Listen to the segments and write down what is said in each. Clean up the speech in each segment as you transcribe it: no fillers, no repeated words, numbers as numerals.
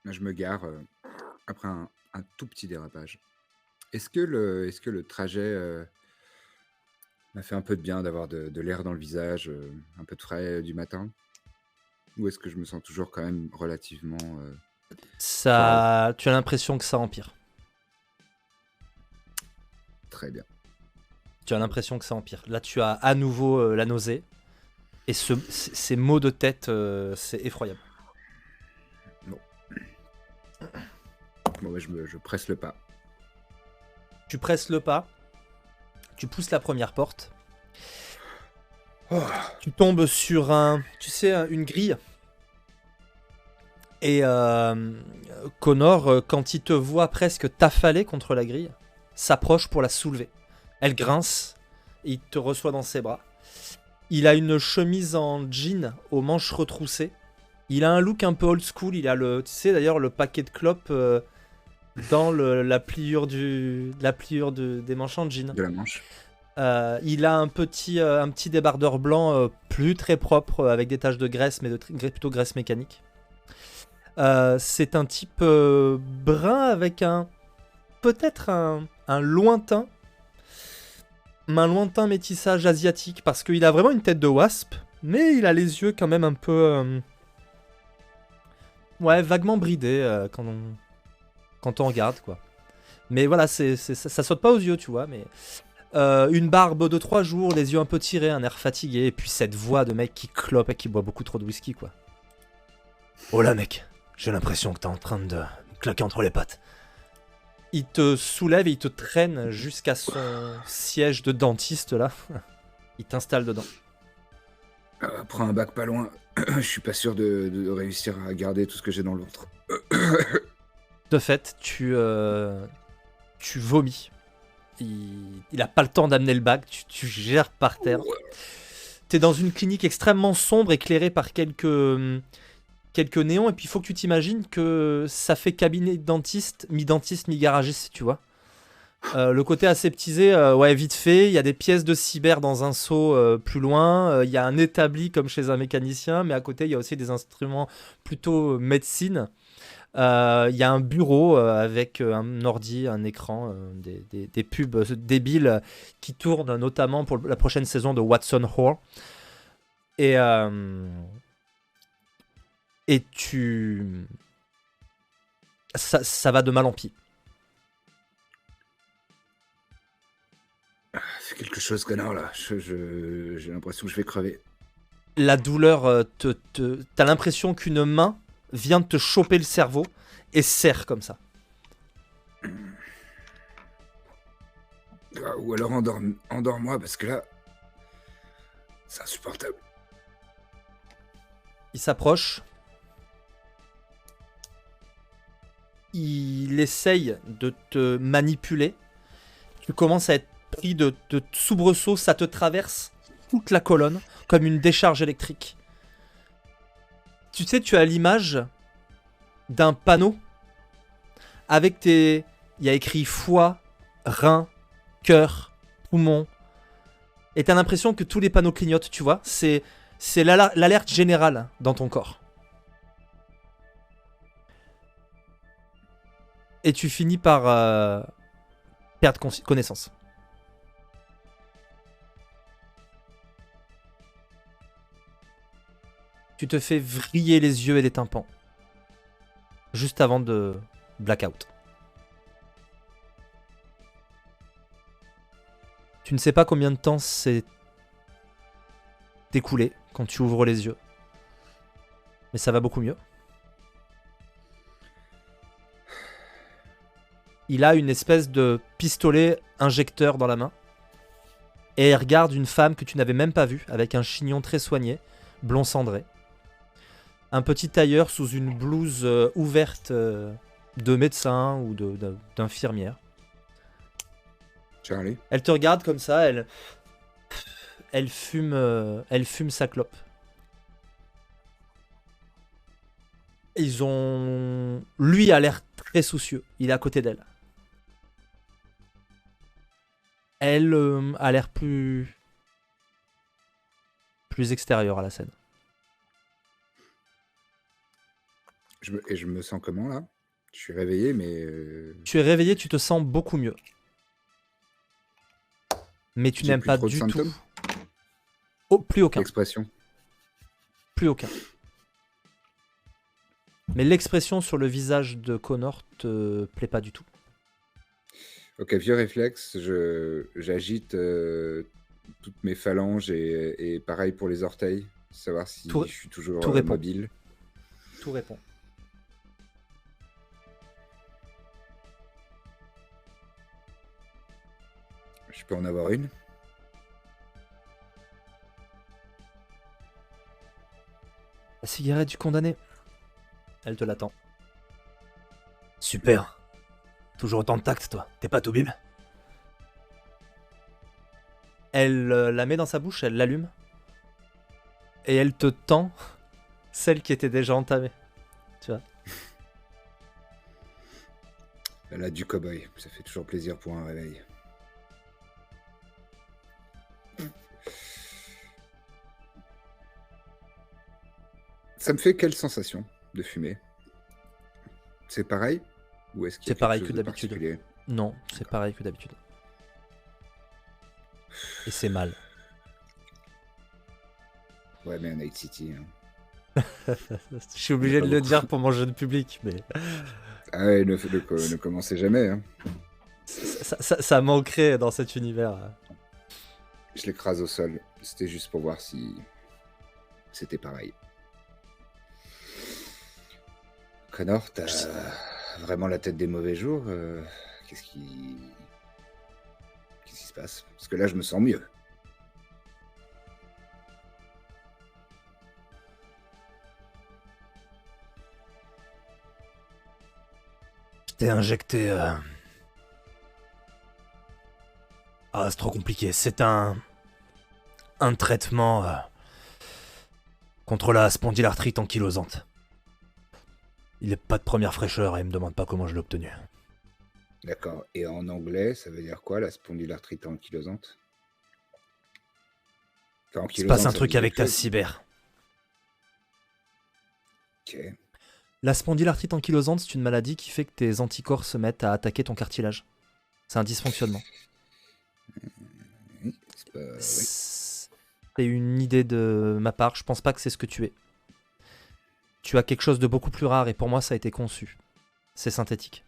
Là, je me gare après un tout petit dérapage. Est-ce que le trajet m'a fait un peu de bien d'avoir de l'air dans le visage, un peu de frais du matin? Ou est-ce que je me sens toujours quand même relativement fort? Ça, tu as l'impression que ça empire. Très bien. Tu as l'impression que ça empire. Là, tu as à nouveau la nausée. Et ces maux de tête, c'est effroyable. Bon, bon ouais, je presse le pas. Tu presses le pas, tu pousses la première porte, Oh, tu tombes sur une grille. Et Connor, quand il te voit presque t'affaler contre la grille, s'approche pour la soulever. Elle grince, et il te reçoit dans ses bras. Il a une chemise en jean aux manches retroussées. Il a un look un peu old school. Il a tu sais d'ailleurs le paquet de clopes dans la pliure des manches en jean. de la manche. Il a un petit débardeur blanc plus très propre avec des taches de graisse, mais plutôt graisse mécanique. C'est un type brun avec peut-être un lointain métissage asiatique, parce qu'il a vraiment une tête de wasp, mais il a les yeux quand même un peu ouais, vaguement bridés quand on regarde, quoi. Mais voilà, ça saute pas aux yeux, tu vois, mais une barbe de 3 jours, les yeux un peu tirés, un air fatigué, et puis cette voix de mec qui clope et qui boit beaucoup trop de whisky, quoi. Oh là, mec, j'ai l'impression que t'es en train de me claquer entre les pattes. Il te soulève et il te traîne jusqu'à son siège de dentiste, là. Il t'installe dedans. Prends un bac pas loin. Je suis pas sûr de réussir à garder tout ce que j'ai dans le ventre. De fait, tu vomis. Il a pas le temps d'amener le bac, tu gères par terre. T'es dans une clinique extrêmement sombre, éclairée par quelques néons, et puis il faut que tu t'imagines que ça fait cabinet de dentiste, mi-garagiste, tu vois. Le côté aseptisé, ouais, vite fait. Il y a des pièces de cyber dans un seau plus loin. Il y a un établi comme chez un mécanicien, mais à côté, il y a aussi des instruments plutôt médecine. Il y a un bureau avec un ordi, un écran, des pubs débiles qui tournent notamment pour la prochaine saison de Watson Hall. Et, et ça va de mal en pis. C'est quelque chose, connard, là. J'ai l'impression que je vais crever. La douleur, t'as l'impression qu'une main vient de te choper le cerveau et serre comme ça. Ou alors endors-moi, parce que là, c'est insupportable. Il s'approche. Il essaye de te manipuler. Tu commences à être pris de soubresauts. Ça te traverse toute la colonne comme une décharge électrique. Tu sais, tu as l'image d'un panneau avec il y a écrit foie, rein, cœur, poumon. Et t'as l'impression que tous les panneaux clignotent, tu vois. C'est l'alerte générale dans ton corps. Et tu finis par perdre connaissance. Tu te fais vriller les yeux et les tympans. Juste avant de blackout. Tu ne sais pas combien de temps s'est écoulé quand tu ouvres les yeux. Mais ça va beaucoup mieux. Il a une espèce de pistolet injecteur dans la main. Et il regarde une femme que tu n'avais même pas vue, avec un chignon très soigné, blond cendré. Un petit tailleur sous une blouse ouverte de médecin ou d'infirmière. Charlie? Elle te regarde comme ça, elle fume sa clope. Lui a l'air très soucieux. Il est à côté d'elle. Elle a l'air plus extérieure à la scène. Je me sens comment là? Je suis réveillé, mais Tu es réveillé, tu te sens beaucoup mieux. Mais tu j'ai n'aimes plus pas trop de du tout. symptômes? Oh, plus aucun. L'expression? Plus aucun. Mais l'expression sur le visage de Connor te plaît pas du tout. Ok, vieux réflexe, j'agite toutes mes phalanges et pareil pour les orteils, savoir si Tout, je suis toujours tout répond. mobile. Tout répond. Je peux en avoir une? La cigarette du condamné. Elle te l'attend. Super. Toujours autant de tact, toi. T'es pas tout bib. Elle la met dans sa bouche, elle l'allume. Et elle te tend celle qui était déjà entamée. Tu vois. Elle a du cow-boy, ça fait toujours plaisir pour un réveil. Ça me fait quelle sensation de fumer? C'est pareil? Ou est-ce qu'il y a C'est pareil quelque que chose de d'habitude. particulier? Non, c'est pareil que d'habitude. Et c'est mal. Ouais, mais à Night City. Je suis obligé de le dire pour mon jeune public, mais Ah ouais, ne commencez jamais. Hein. ça manquerait dans cet univers. Je l'écrase au sol. C'était juste pour voir si c'était pareil. Connor, t'as vraiment la tête des mauvais jours. Qu'est-ce qui se passe? Parce que là, je me sens mieux. Je t'ai injecté. Ah, c'est trop compliqué. C'est un traitement contre la spondylarthrite ankylosante. Il est pas de première fraîcheur et il me demande pas comment je l'ai obtenu. D'accord. Et en anglais, ça veut dire quoi, la spondylarthrite ankylosante? Enfin, Il se passe ankylosante, un ça truc dit avec quelque ta chose? cyber. Ok. La spondylarthrite ankylosante, c'est une maladie qui fait que tes anticorps se mettent à attaquer ton cartilage. C'est un dysfonctionnement. Oui, c'est pas... oui. C'est une idée de ma part, je pense pas que c'est ce que tu es. Tu as quelque chose de beaucoup plus rare et pour moi ça a été conçu. C'est synthétique.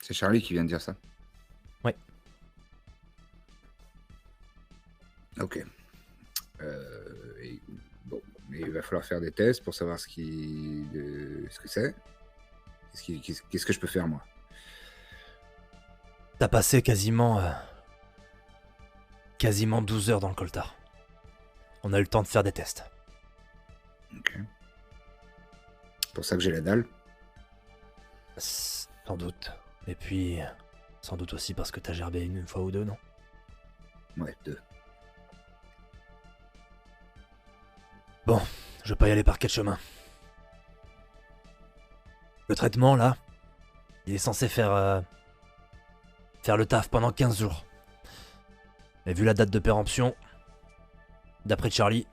C'est Charlie qui vient de dire ça? Ouais. Ok. Bon, mais il va falloir faire des tests pour savoir ce que c'est. Qu'est-ce que je peux faire, moi? T'as passé quasiment 12 heures dans le coltard. On a eu le temps de faire des tests. Ok. C'est pour ça que j'ai la dalle? Sans doute. Et puis, sans doute aussi parce que t'as gerbé une fois ou deux, non? Ouais, 2. Bon, je vais pas y aller par quel chemin. Le traitement, là, il est censé faire le taf pendant 15 jours. Et vu la date de péremption, d'après Charlie,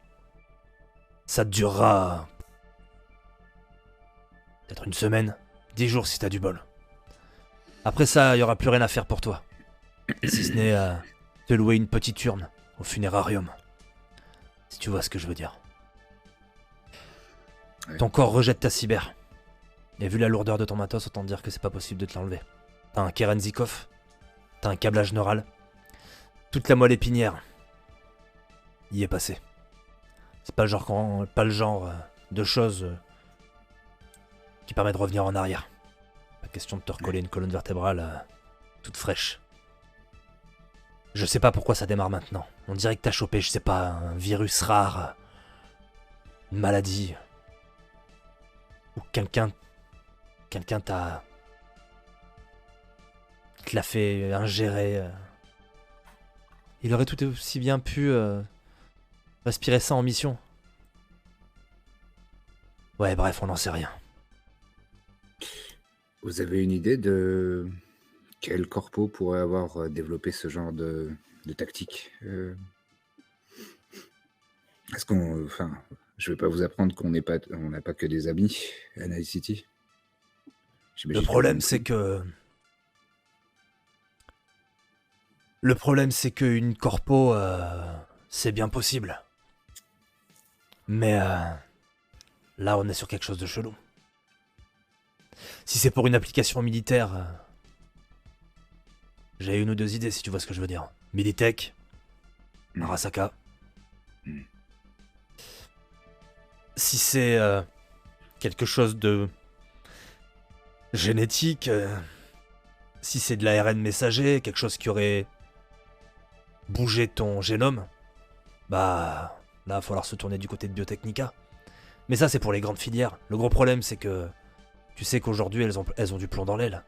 ça durera peut-être une semaine, 10 jours si t'as du bol. Après ça, il y aura plus rien à faire pour toi. Si ce n'est te louer une petite urne au funérarium. Si tu vois ce que je veux dire. Ouais. Ton corps rejette ta cyber. Et vu la lourdeur de ton matos, autant dire que c'est pas possible de te l'enlever. T'as un Kerenzikov, t'as un câblage neural, toute la moelle épinière y est passée. C'est pas le genre de choses qui permet de revenir en arrière. Pas question de te recoller une colonne vertébrale toute fraîche. Je sais pas pourquoi ça démarre maintenant. On dirait que t'as chopé, je sais pas, un virus rare, une maladie, ou quelqu'un te l'a fait ingérer. Il aurait tout aussi bien pu respirer ça en mission. Ouais, bref, on n'en sait rien. Vous avez une idée de quel corpo pourrait avoir développé ce genre de tactique? Est-ce qu'on... Enfin, Je vais pas vous apprendre qu'on n'a pas que des amis à Night City. Le J'imagine que vous problème, non c'est plus. que... Le problème, c'est qu'une corpo, c'est bien possible. Mais là, on est sur quelque chose de chelou. Si c'est pour une application militaire, j'ai une ou deux idées, si tu vois ce que je veux dire. Militech, Hmm. Arasaka. Hmm. Si c'est quelque chose de génétique, si c'est de l'ARN messager, quelque chose qui aurait bougé ton génome, bah là, il va falloir se tourner du côté de Biotechnica. Mais ça, c'est pour les grandes filières. Le gros problème, c'est que tu sais qu'aujourd'hui, elles ont du plomb dans l'aile.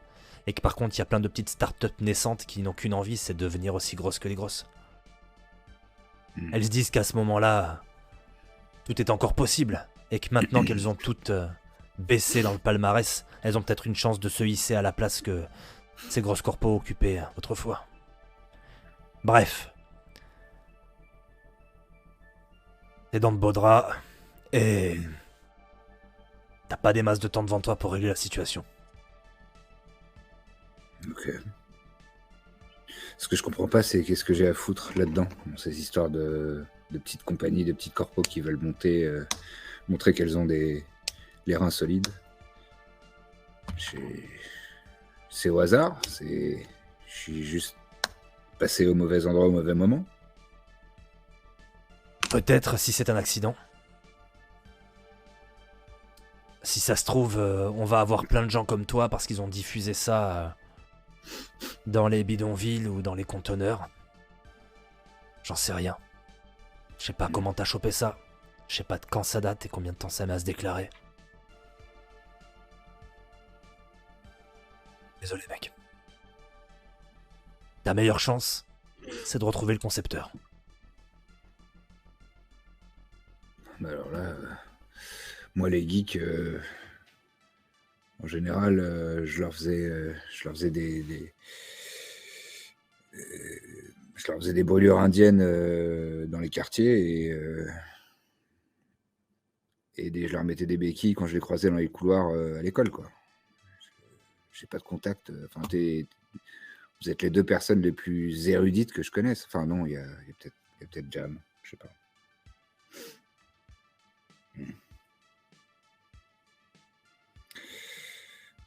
Et que par contre, il y a plein de petites startups naissantes qui n'ont qu'une envie, c'est de devenir aussi grosses que les grosses. Elles se disent qu'à ce moment-là, tout est encore possible. Et que maintenant qu'elles ont toutes baissé dans le palmarès, elles ont peut-être une chance de se hisser à la place que ces grosses corpos occupaient autrefois. Bref. T'es dans de beaux draps. Et... t'as pas des masses de temps devant toi pour régler la situation. Ok. Ce que je comprends pas, c'est qu'est-ce que j'ai à foutre là-dedans, dans ces histoires de petites compagnies, de petites corpos qui veulent montrer qu'elles ont les reins solides. C'est au hasard, je suis juste passé au mauvais endroit au mauvais moment. Peut-être si c'est un accident. Si ça se trouve, on va avoir plein de gens comme toi parce qu'ils ont diffusé ça dans les bidonvilles ou dans les conteneurs. J'en sais rien. Je sais pas comment t'as chopé ça. Je sais pas de quand ça date et combien de temps ça met à se déclarer. Désolé mec. Ta meilleure chance, c'est de retrouver le concepteur. Bah alors là, moi les geeks, en général, je leur faisais je leur faisais des brûlures indiennes dans les quartiers je leur mettais des béquilles quand je les croisais dans les couloirs à l'école, quoi. J'ai pas de contact. Enfin, vous êtes les deux personnes les plus érudites que je connaisse. Enfin, non, il y a peut-être Jam, je sais pas.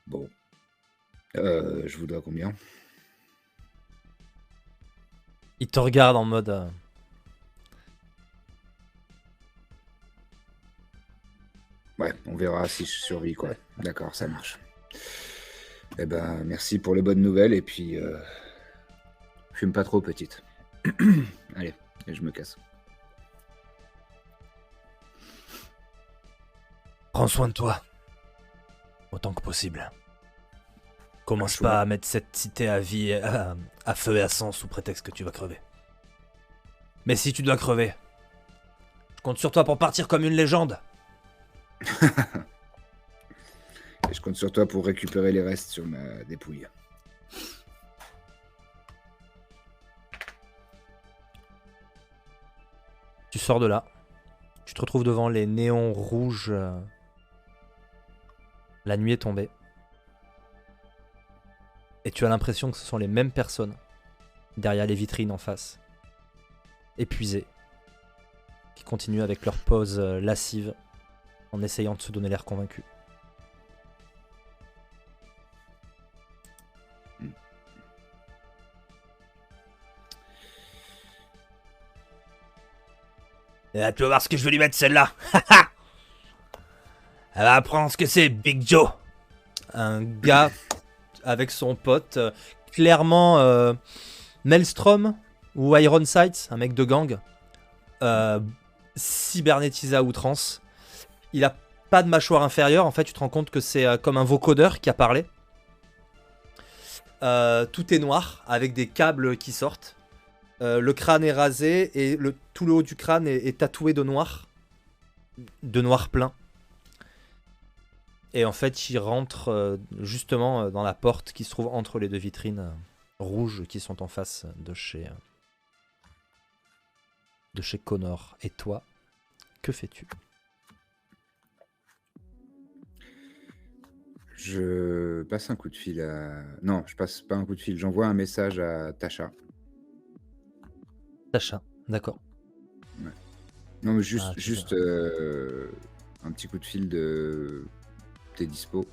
Bon. Je vous dois combien? Il te regarde en mode... Ouais, on verra si je survis, quoi. D'accord, ça marche. Eh ben, merci pour les bonnes nouvelles, et puis... fume pas trop, petite. Allez, et je me casse. Prends soin de toi. Autant que possible. Commence pas à mettre cette cité à vie, à feu et à sang sous prétexte que tu vas crever. Mais si tu dois crever, je compte sur toi pour partir comme une légende. Et je compte sur toi pour récupérer les restes sur ma dépouille. Tu sors de là. Tu te retrouves devant les néons rouges. La nuit est tombée. Et tu as l'impression que ce sont les mêmes personnes derrière les vitrines en face. Épuisées. Qui continuent avec leur pose lascive en essayant de se donner l'air convaincu. Et là, tu vas voir ce que je vais lui mettre celle-là. Elle va apprendre ce que c'est, Big Joe. Un gars avec son pote, clairement Maelstrom ou Iron Sights, un mec de gang, cybernétisé à outrance. Il a pas de mâchoire inférieure, en fait tu te rends compte que c'est comme un vocodeur qui a parlé. Tout est noir, avec des câbles qui sortent. Le crâne est rasé et tout le haut du crâne est tatoué de noir plein. Et en fait, il rentre justement dans la porte qui se trouve entre les deux vitrines rouges qui sont en face de chez Connor. Et toi, que fais-tu? Je passe un coup de fil à... Non, je passe pas un coup de fil. J'envoie un message à Tasha. Tasha, d'accord. Ouais. Non, mais juste, Ah, juste un petit coup de fil de... T'es dispo.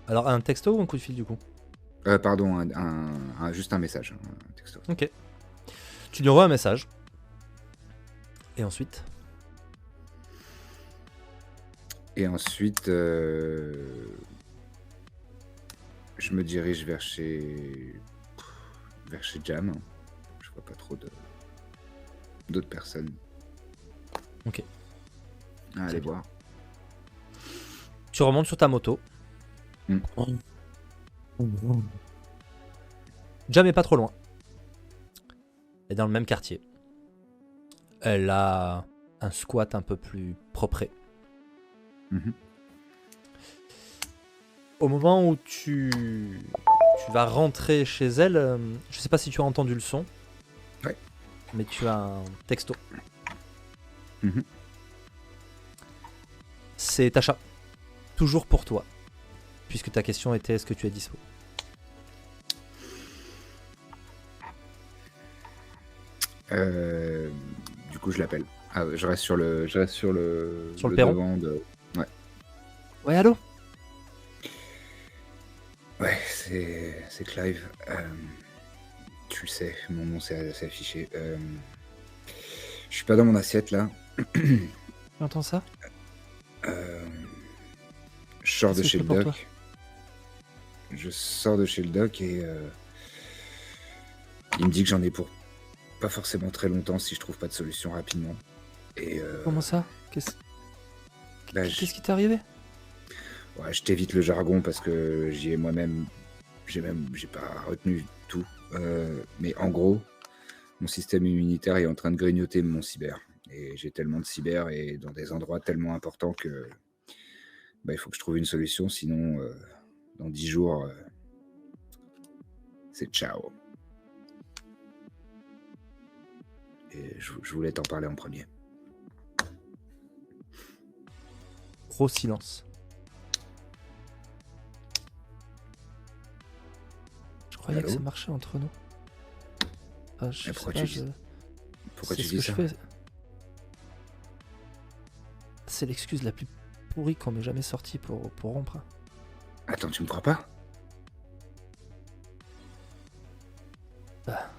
Alors, un texto ou un coup de fil du coup? Pardon, juste un message, un texto. Ok. Tu lui envoies un message. Et ensuite? Et ensuite, je me dirige vers chez Jam. Je vois pas trop d'autres personnes. Ok. À aller voir. Tu remontes sur ta moto. Jam est pas trop loin. Elle est dans le même quartier. Elle a un squat un peu plus propre. Mhm. Au moment où tu vas rentrer chez elle, je sais pas si tu as entendu le son. Ouais. Mais tu as un texto. Mhm. C'est Tasha. Toujours pour toi. Puisque ta question était est-ce que tu es dispo? Du coup, je l'appelle. Ah, je reste sur le perron devant de... Ouais. Ouais, allô? Ouais, c'est Clive. Tu le sais, mon nom c'est affiché. Je suis pas dans mon assiette là. Tu entends ça? Je sors de Qu'est-ce que chez je le fais pour toi? doc. Je sors de chez le doc et il me dit que j'en ai pour pas forcément très longtemps si je trouve pas de solution rapidement. Et Comment ça? bah, Qu'est-ce qui t'est arrivé? ouais, je t'évite le jargon parce que j'y ai moi-même, j'ai pas retenu tout. Mais en gros, mon système immunitaire est en train de grignoter mon cyber. Et j'ai tellement de cyber et dans des endroits tellement importants que bah, il faut que je trouve une solution. Sinon, dans 10 jours, c'est ciao. Et je voulais t'en parler en premier. Gros silence. Je croyais Allô? que ça marchait entre nous. Ah, je sais pourquoi pas, pourquoi c'est tu ce dis que ça? je fais. C'est l'excuse la plus pourrie qu'on m'ait jamais sortie pour rompre. Attends, tu me crois pas? Bah,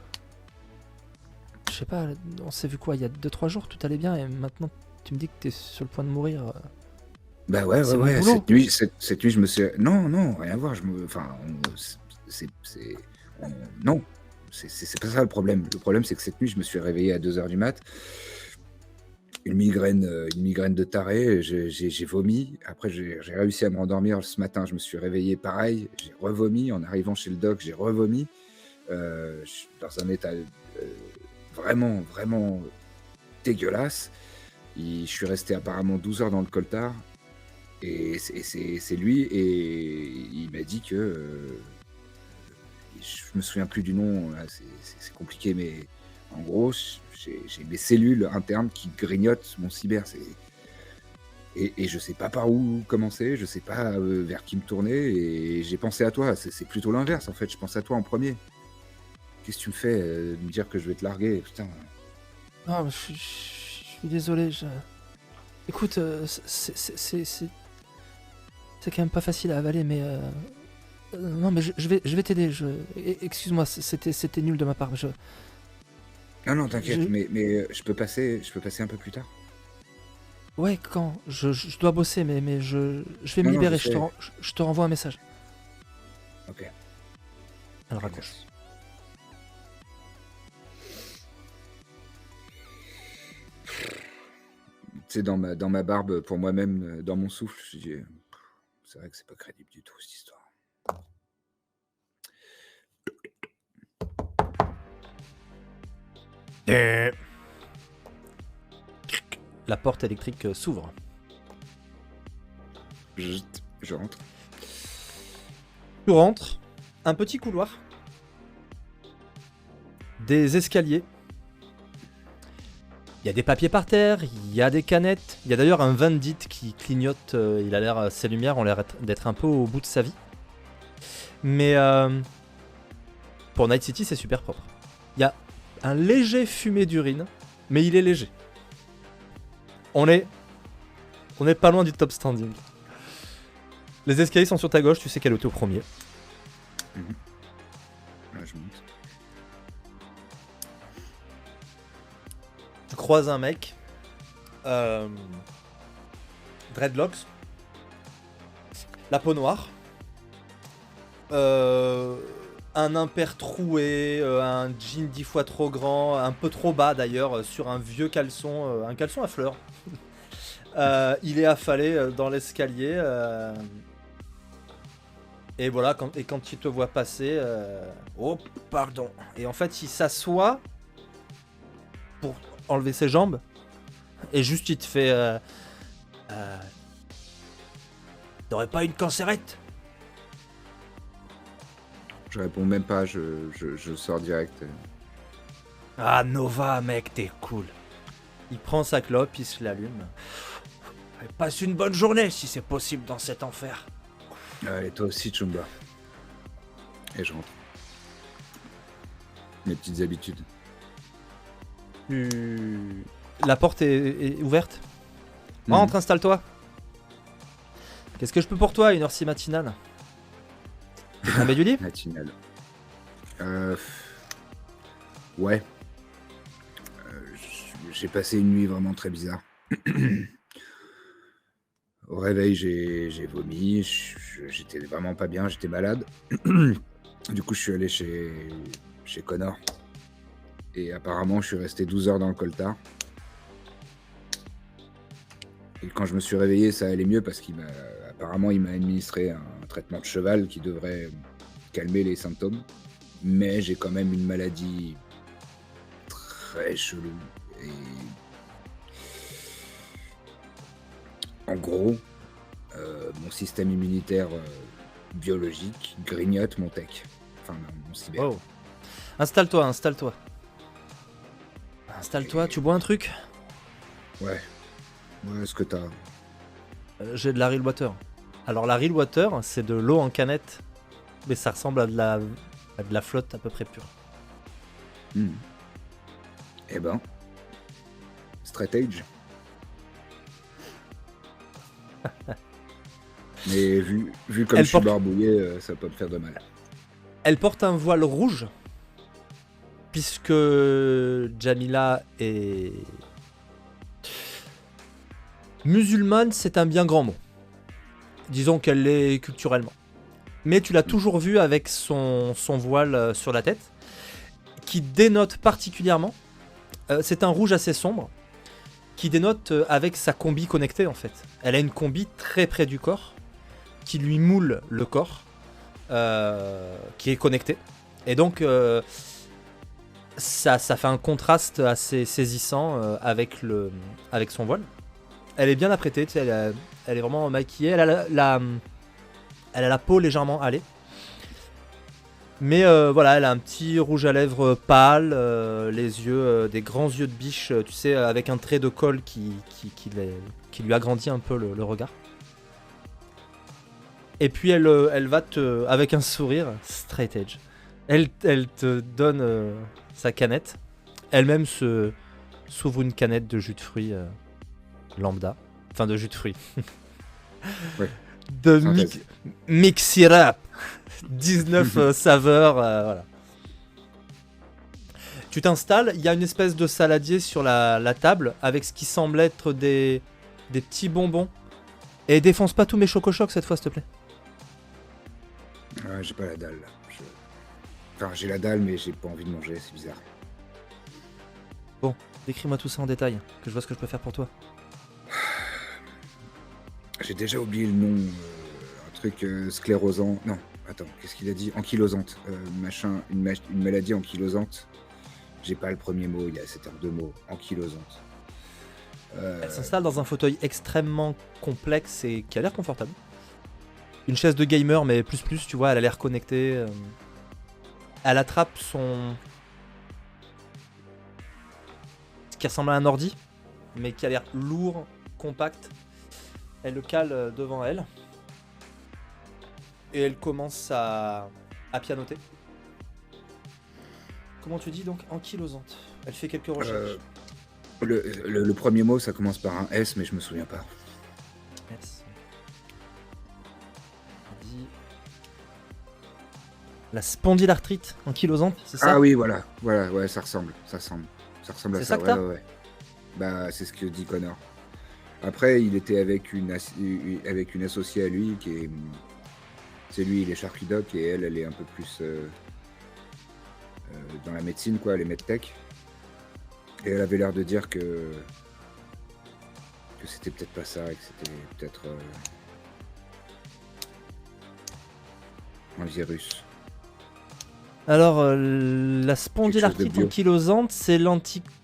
je sais pas, on s'est vu quoi, il y a 2-3 jours, tout allait bien et maintenant tu me dis que t'es sur le point de mourir. Bah ouais, C'est ouais, mon ouais. boulot. Cette nuit, je me suis. Non, non, rien à voir. Enfin, non, c'est pas ça le problème. Le problème, c'est que cette nuit, je me suis réveillé à 2h du mat. Une migraine de taré. J'ai vomi. Après, j'ai réussi à me rendormir. Ce matin, je me suis réveillé pareil. J'ai revomi. En arrivant chez le doc, j'ai revomi. Je suis dans un état vraiment, vraiment dégueulasse. Je suis resté apparemment 12 heures dans le coltard. Et c'est lui, et il m'a dit que... je me souviens plus du nom, là, c'est compliqué, mais en gros, j'ai mes cellules internes qui grignotent mon cyber. Et je sais pas par où commencer, je sais pas vers qui me tourner, et j'ai pensé à toi. C'est plutôt l'inverse, en fait. Je pense à toi en premier. Qu'est-ce que tu me fais de me dire que je vais te larguer? Putain. Non, mais je suis désolé. Écoute, c'est quand même pas facile à avaler, mais non, mais je vais t'aider. Excuse-moi, c'était nul de ma part. Non, t'inquiète, mais je peux passer un peu plus tard. Ouais, quand je dois bosser, mais je vais me Non, libérer. je sais. Je te renvoie un message. Ok. Elle raccroche. Tu sais, dans ma barbe, pour moi-même, dans mon souffle, je dis, c'est vrai que c'est pas crédible du tout, cette histoire. La porte électrique s'ouvre. Je rentre. Tu rentres, un petit couloir, des escaliers, Il y a des papiers par terre, il y a des canettes. Il y a d'ailleurs un Vandit qui clignote. Il a l'air, ses lumières ont l'air d'être un peu au bout de sa vie. Mais pour Night City, c'est super propre. Il y a un léger fumé d'urine, mais il est léger. On est pas loin du top standing. Les escaliers sont sur ta gauche, tu sais qu'elle est au premier. Là, je monte. Tu croises un mec. Dreadlocks. La peau noire. Un impair troué, un jean 10 fois trop grand, un peu trop bas d'ailleurs, sur un vieux caleçon, un caleçon à fleurs. Il est affalé dans l'escalier. Et voilà, quand il te voit passer, oh pardon. Et en fait, il s'assoit pour enlever ses jambes. Et juste, il te fait, t'aurais pas une cancérette? Je réponds même pas, je sors direct. Ah Nova, mec, t'es cool. Il prend sa clope, il se l'allume. Passe une bonne journée si c'est possible dans cet enfer. Allez, toi aussi, Chumba. Et je rentre. Mes petites habitudes. La porte est ouverte. Rentre, installe-toi. Qu'est-ce que je peux pour toi à une heure si matinale? T'es tombé du lit? Matinale. Ouais. J'ai passé une nuit vraiment très bizarre. Au réveil, j'ai vomi, j'étais vraiment pas bien, j'étais malade. Du coup, je suis allé chez Connor. Et apparemment, je suis resté 12 heures dans le coltard. Et quand je me suis réveillé, ça allait mieux parce apparemment, il m'a administré un traitement de cheval qui devrait calmer les symptômes. Mais j'ai quand même une maladie très chelou. Et en gros, mon système immunitaire biologique grignote mon tech. Enfin, mon cyber. Wow. Installe-toi. Installe-toi, tu bois un truc? Ouais, ce que t'as. J'ai de la Real Water. Alors la Real Water, c'est de l'eau en canette. Mais ça ressemble à de la flotte à peu près pure. Eh ben, straight edge. Mais vu comme je suis barbouillé, ça peut me faire de mal. Elle porte un voile rouge, puisque Jamila est musulmane, c'est un bien grand mot. Disons qu'elle l'est culturellement. Mais tu l'as toujours vue avec son voile sur la tête, qui dénote particulièrement. C'est un rouge assez sombre, qui dénote avec sa combi connectée en fait. Elle a une combi très près du corps, qui lui moule le corps, qui est connecté. Et donc, ça fait un contraste assez saisissant avec son voile. Elle est bien apprêtée, tu sais, elle est vraiment maquillée. Elle a la peau légèrement hâlée. Mais voilà, elle a un petit rouge à lèvres pâle, les yeux, des grands yeux de biche, tu sais, avec un trait de colle qui lui agrandit un peu le regard. Et puis elle va avec un sourire, straight edge, elle te donne sa canette. Elle-même s'ouvre une canette de jus de fruits lambda. Enfin, de jus de fruits. Ouais. De mix syrup. 19 saveurs, voilà. Tu t'installes, il y a une espèce de saladier sur la table avec ce qui semble être des petits bonbons. Et défonce pas tous mes chocochocs cette fois, s'il te plaît. Ouais, j'ai pas la dalle là. Enfin, j'ai la dalle, mais j'ai pas envie de manger, c'est bizarre. Bon, décris-moi tout ça en détail, que je vois ce que je peux faire pour toi. J'ai déjà oublié le nom. Un truc sclérosant. Non, attends, qu'est-ce qu'il a dit? Ankylosante. Une maladie ankylosante. J'ai pas le premier mot, c'était en deux mots. Ankylosante. Elle s'installe dans un fauteuil extrêmement complexe et qui a l'air confortable. Une chaise de gamer, mais plus, tu vois, elle a l'air connectée. Elle attrape ce qui ressemble à un ordi, mais qui a l'air lourd, compact. Elle le cale devant elle. Et elle commence à pianoter. Comment tu dis donc ankylosante? Elle fait quelques recherches. Le premier mot, ça commence par un S, mais je me souviens pas. S. On dit la spondylarthrite ankylosante, c'est ça? Ah oui, voilà, ouais, ça ressemble à C'est ça, ça que t'as? ouais. Bah, c'est ce que dit Connor. Après, il était avec une associée à lui qui est, c'est lui, il est Sharky Doc et elle est un peu plus dans la médecine, quoi, les medtech. Et elle avait l'air de dire que c'était peut-être pas ça, et que c'était peut-être un virus. Alors, la Quelque chose de spondylarthrite bio. ankylosante, c'est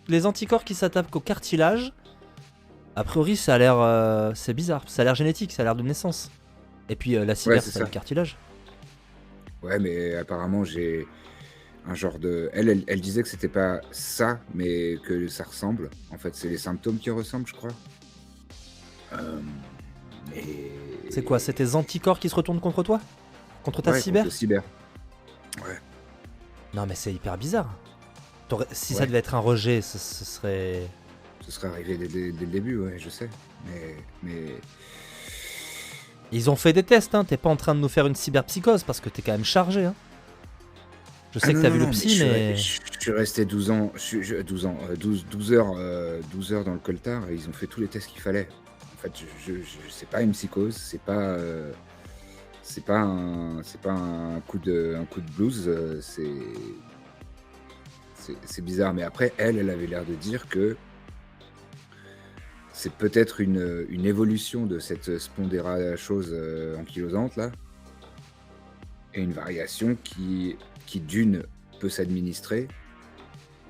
les anticorps qui s'attaquent au cartilage. A priori, ça a l'air, c'est bizarre, ça a l'air génétique, ça a l'air de naissance. Et puis la cyber, c'est c'est ça. le cartilage. Ouais, mais apparemment, j'ai un genre de... Elle disait que c'était pas ça, mais que ça ressemble. En fait, c'est les symptômes qui ressemblent, je crois. Mais... C'est quoi? C'est tes anticorps qui se retournent contre toi? Contre ta Ouais, cyber? contre le cyber. Ouais. Non, mais c'est hyper bizarre. Si ça Ouais. devait être un rejet, ce serait. Ce serait arrivé dès le début, ouais, je sais. Mais... Ils ont fait des tests, hein. T'es pas en train de nous faire une cyberpsychose parce que t'es quand même chargé, hein. Je sais que t'as vu le psy, mais. Je suis resté 12 ans, 12 heures dans le coltard et ils ont fait tous les tests qu'il fallait. En fait, c'est pas une psychose, c'est pas un coup de blues, c'est bizarre. Mais après, elle avait l'air de dire que c'est peut-être une évolution de cette spondéra chose ankylosante là, et une variation qui d'une peut s'administrer,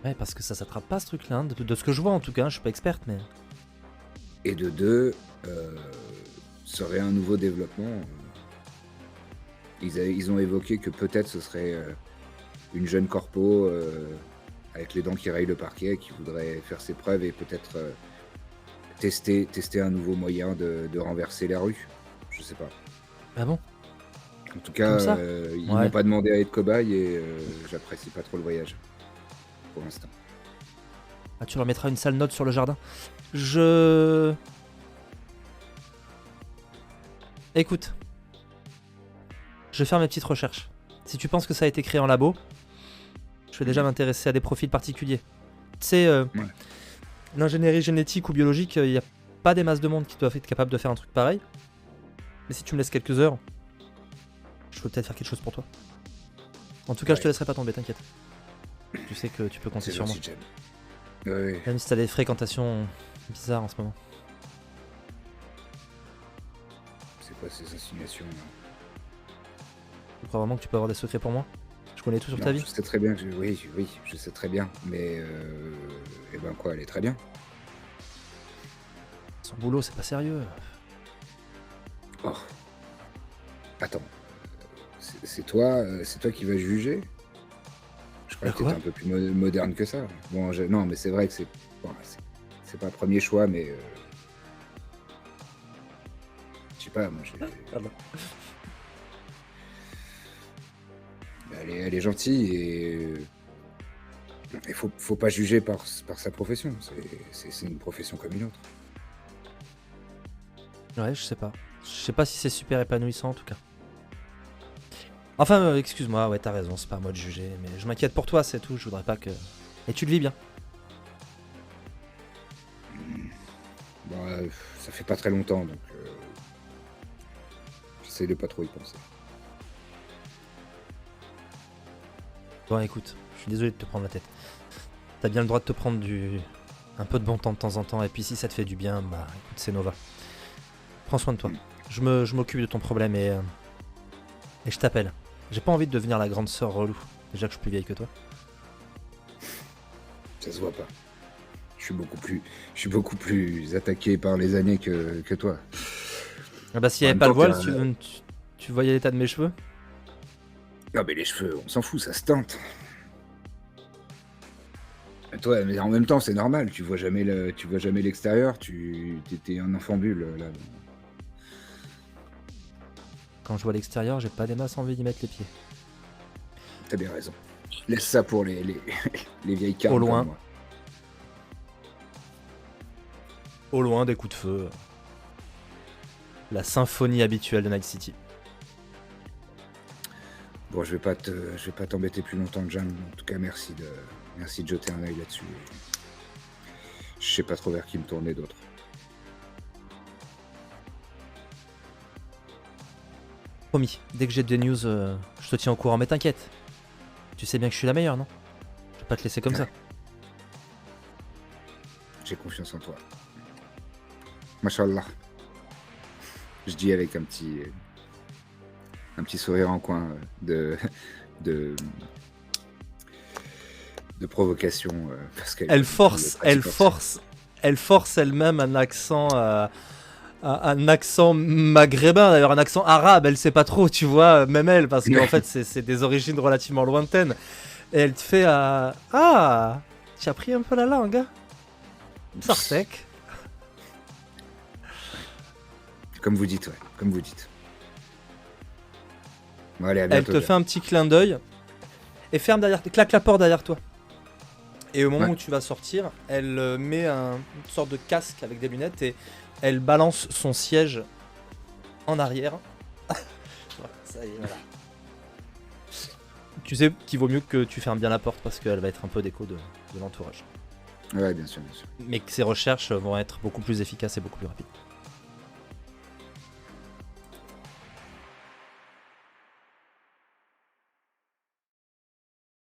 Ouais, parce que ça s'attrape pas ce truc-là, hein. De ce que je vois en tout cas, hein. Je suis pas experte, mais. et de deux serait un nouveau développement. Ils ont évoqué que peut-être ce serait une jeune corpo avec les dents qui rayent le parquet qui voudrait faire ses preuves et peut-être tester un nouveau moyen de renverser la rue. Je sais pas. Ah bon? En tout cas, Comme ça? ils Ouais. m'ont pas demandé à être cobaye et j'apprécie pas trop le voyage pour l'instant. Ah, tu leur mettras une sale note sur le jardin. Écoute. Je vais faire mes petites recherches. Si tu penses que ça a été créé en labo, je vais déjà m'intéresser à des profils particuliers. Tu sais, Ouais. l'ingénierie génétique ou biologique, il n'y a pas des masses de monde qui doivent être capables de faire un truc pareil. Mais si tu me laisses quelques heures, je peux peut-être faire quelque chose pour toi. En tout cas, je te Ouais. laisserai pas tomber, t'inquiète. Tu sais que tu peux compter C'est sur moi. gentil, Jen. Ouais. Même si t'as des fréquentations bizarres en ce moment. C'est quoi ces insinuations là? Tu crois vraiment que tu peux avoir des secrets pour moi? Je connais tout sur ta Non, vie. je sais très bien, oui, je sais très bien, mais eh ben quoi, elle est très bien. Son boulot, c'est pas sérieux. Oh. Attends, c'est toi qui vas juger? Je crois Mais que quoi? t'étais un peu plus moderne que ça. Bon, non, mais c'est vrai que c'est pas le premier choix, mais je sais pas, moi j'ai... Pardon. Elle est gentille et il faut pas juger par sa profession. C'est une profession comme une autre. Ouais, je sais pas. Je sais pas si c'est super épanouissant en tout cas. Enfin, excuse-moi, ouais, t'as raison, c'est pas à moi de juger, mais je m'inquiète pour toi, c'est tout, je voudrais pas que... Et tu le vis bien. Bon, ça fait pas très longtemps, donc j'essaie de pas trop y penser. Bon, écoute, je suis désolé de te prendre la tête. T'as bien le droit de te prendre un peu de bon temps de temps en temps, et puis si ça te fait du bien, bah écoute, c'est Nova. Prends soin de toi. Je m'occupe de ton problème et je t'appelle. J'ai pas envie de devenir la grande sœur relou. Déjà que je suis plus vieille que toi. Ça se voit pas. Je suis beaucoup plus attaqué par les années que toi. Ah bah s'il y En avait même pas le temps, voile, tu voyais l'état de mes cheveux? Non mais les cheveux, on s'en fout, ça se teinte. Toi, mais en même temps, c'est normal. Tu vois jamais l'extérieur. T'es un enfant bulle là. Quand je vois l'extérieur, j'ai pas des masses envie d'y mettre les pieds. T'as bien raison. Laisse ça pour les vieilles cartes. Au loin. Comme moi. Au loin, des coups de feu. La symphonie habituelle de Night City. Bon, je vais pas t'embêter plus longtemps, Jam. En tout cas, merci de jeter un œil là-dessus. Je sais pas trop vers qui me tourner d'autre. Promis, dès que j'ai des news, je te tiens au courant. Mais t'inquiète, tu sais bien que je suis la meilleure, non? Je vais pas te laisser comme ça. J'ai confiance en toi. Mashallah. Je dis avec un petit sourire en coin de provocation parce qu'elle Elle force elle-même un accent maghrébin, d'ailleurs un accent arabe, elle sait pas trop, tu vois, même elle, parce qu'en fait c'est des origines relativement lointaines. Et elle te fait ah, tu as pris un peu la langue, hein? Sors sec. Comme vous dites, ouais, comme vous dites. Bon, allez, à bientôt. Elle te fait un petit clin d'œil et claque la porte derrière toi. Et au moment Ouais. où tu vas sortir, elle met une sorte de casque avec des lunettes et elle balance son siège en arrière. Voilà, ça y est, voilà. Tu sais qu'il vaut mieux que tu fermes bien la porte parce qu'elle va être un peu d'écho de l'entourage. Ouais, bien sûr, bien sûr. Mais que ses recherches vont être beaucoup plus efficaces et beaucoup plus rapides.